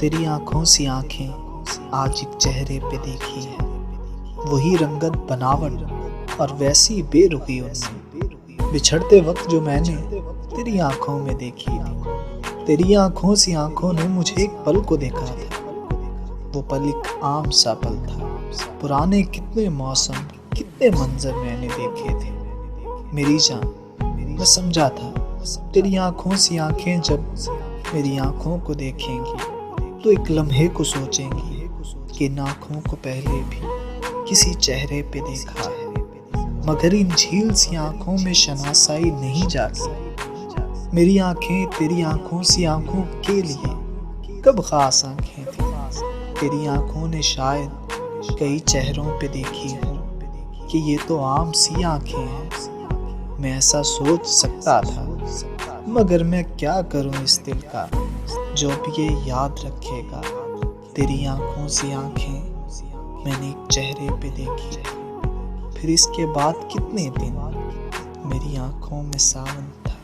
तेरी आंखों सी आंखें आज एक चेहरे पे देखी है, वही रंगत बनावट और वैसी बेरुखी उनमें बिछड़ते वक्त जो मैंने तेरी आंखों में देखी थी। तेरी आंखों सी आंखों ने मुझे एक पल को देखा था। वो पल एक आम सा पल था। पुराने कितने मौसम, कितने मंजर मैंने देखे थे। मेरी जान, मैं समझा था तेरी आंखों सी आंखें जब मेरी आंखों को देखेंगी तो एक लम्हे को सोचेंगी कि इन आंखों को पहले भी किसी चेहरे पे देखा है, मगर इन झील सी आंखों में शनासाई नहीं जागी। मेरी आंखें तेरी आंखों सी आंखों के लिए कब खास आंखें थी। तेरी आंखों ने शायद कई चेहरों पे देखी हो कि ये तो आम सी आंखें हैं। मैं ऐसा सोच सकता था, मगर मैं क्या करूं इस दिल का जो अब ये याद रखेगा। तेरी आंखों सी आंखें मैंने एक चेहरे पे देखी, फिर इसके बाद कितने दिन मेरी आंखों में सावन था।